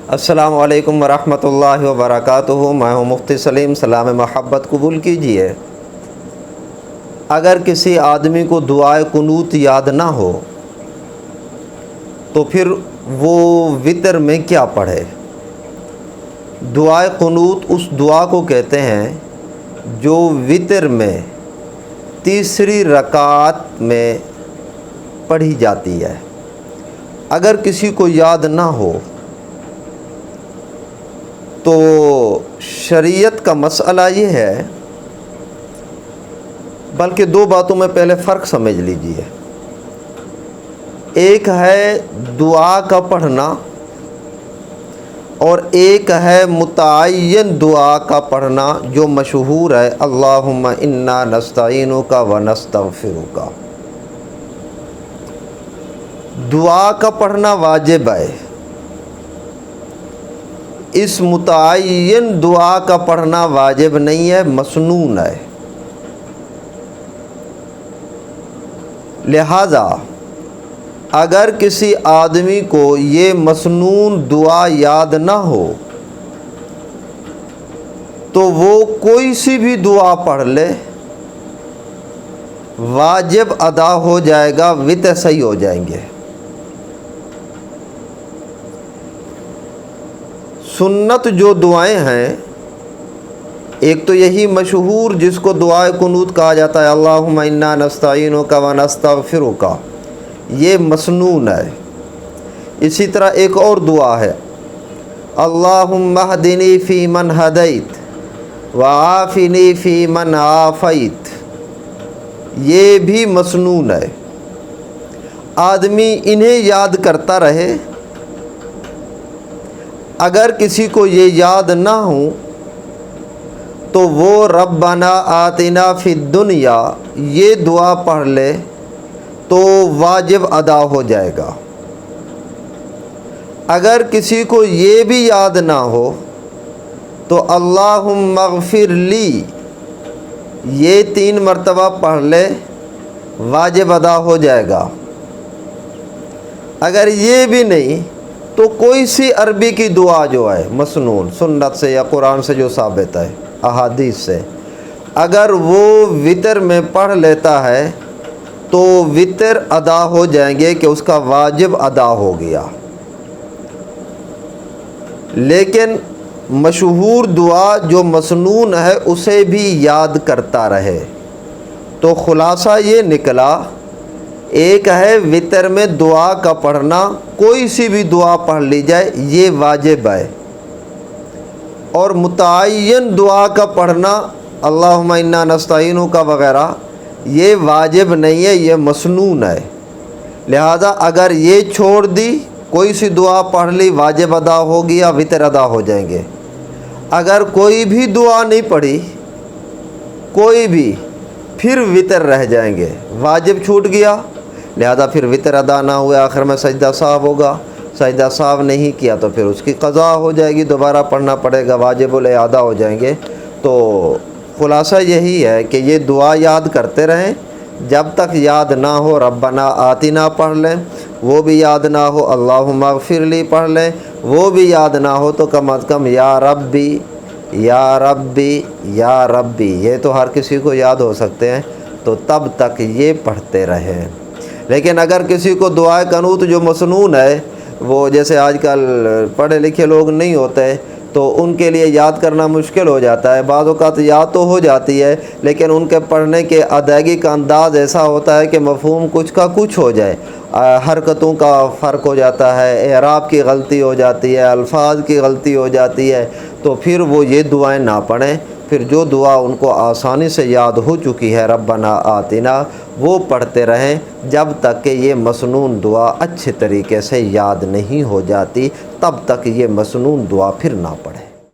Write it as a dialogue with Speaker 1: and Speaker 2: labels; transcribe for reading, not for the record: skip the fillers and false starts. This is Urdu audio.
Speaker 1: السلام علیکم ورحمۃ اللہ وبرکاتہ۔ میں ہوں مفتی سلیم، سلام محبت قبول کیجئے۔ اگر کسی آدمی کو دعائے قنوت یاد نہ ہو تو پھر وہ وتر میں کیا پڑھے؟ دعائے قنوت اس دعا کو کہتے ہیں جو وتر میں تیسری رکعت میں پڑھی جاتی ہے۔ اگر کسی کو یاد نہ ہو تو شریعت کا مسئلہ یہ ہے، بلکہ دو باتوں میں پہلے فرق سمجھ لیجئے۔ ایک ہے دعا کا پڑھنا اور ایک ہے متعین دعا کا پڑھنا جو مشہور ہے، اللہم انا نستعینک و نستغفرک۔ دعا کا پڑھنا واجب ہے، اس متعین دعا کا پڑھنا واجب نہیں ہے، مسنون ہے۔ لہذا اگر کسی آدمی کو یہ مسنون دعا یاد نہ ہو تو وہ کوئی سی بھی دعا پڑھ لے، واجب ادا ہو جائے گا، وتر صحیح ہو جائیں گے۔ سنت جو دعائیں ہیں، ایک تو یہی مشہور جس کو دعائے قنوت کہا جاتا ہے، اللہم انا نستعینک و نستغفرک، یہ مسنون ہے۔ اسی طرح ایک اور دعا ہے، اللہم اہدنی فی من ہدیت وعافنی فی من عافیت، یہ بھی مسنون ہے۔ آدمی انہیں یاد کرتا رہے۔ اگر کسی کو یہ یاد نہ ہو تو وہ ربنا آتنا فی الدنیا یہ دعا پڑھ لے تو واجب ادا ہو جائے گا۔ اگر کسی کو یہ بھی یاد نہ ہو تو اللہم اغفر لی یہ 3 مرتبہ پڑھ لے، واجب ادا ہو جائے گا۔ اگر یہ بھی نہیں تو کوئی سی عربی کی دعا جو ہے مسنون، سنت سے یا قرآن سے جو ثابت ہے، احادیث سے، اگر وہ وتر میں پڑھ لیتا ہے تو وتر ادا ہو جائیں گے کہ اس کا واجب ادا ہو گیا۔ لیکن مشہور دعا جو مسنون ہے اسے بھی یاد کرتا رہے۔ تو خلاصہ یہ نکلا، ایک ہے وتر میں دعا کا پڑھنا، کوئی سی بھی دعا پڑھ لی جائے یہ واجب ہے، اور متعین دعا کا پڑھنا اللہم انا نستعینک وغیرہ یہ واجب نہیں ہے، یہ مسنون ہے۔ لہذا اگر یہ چھوڑ دی، کوئی سی دعا پڑھ لی، واجب ادا ہو گیا، وتر ادا ہو جائیں گے۔ اگر کوئی بھی دعا نہیں پڑھی، کوئی بھی، پھر وتر رہ جائیں گے، واجب چھوٹ گیا، لہذا پھر وتر ادا نہ ہوئے، آخر میں سجدہ سہو ہوگا، سجدہ سہو نہیں کیا تو پھر اس کی قضا ہو جائے گی، دوبارہ پڑھنا پڑے گا، واجب الاعادہ ہو جائیں گے۔ تو خلاصہ یہی ہے کہ یہ دعا یاد کرتے رہیں، جب تک یاد نہ ہو ربنا آتنا پڑھ لیں، وہ بھی یاد نہ ہو اللہم اغفر لی پڑھ لیں، وہ بھی یاد نہ ہو تو کم از کم یا ربی یا ربی یا ربی، یہ تو ہر کسی کو یاد ہو سکتے ہیں، تو تب تک یہ پڑھتے رہیں۔ لیکن اگر کسی کو دعائے قنوت جو مسنون ہے، وہ جیسے آج کل پڑھے لکھے لوگ نہیں ہوتے تو ان کے لیے یاد کرنا مشکل ہو جاتا ہے، بعض اوقات یاد تو ہو جاتی ہے لیکن ان کے پڑھنے کے ادائیگی کا انداز ایسا ہوتا ہے کہ مفہوم کچھ کا کچھ ہو جائے، حرکتوں کا فرق ہو جاتا ہے، اعراب کی غلطی ہو جاتی ہے، الفاظ کی غلطی ہو جاتی ہے، تو پھر وہ یہ دعائیں نہ پڑھیں، پھر جو دعا ان کو آسانی سے یاد ہو چکی ہے ربنا آتنا وہ پڑھتے رہیں، جب تک کہ یہ مسنون دعا اچھے طریقے سے یاد نہیں ہو جاتی، تب تک یہ مسنون دعا پھر نہ پڑھیں۔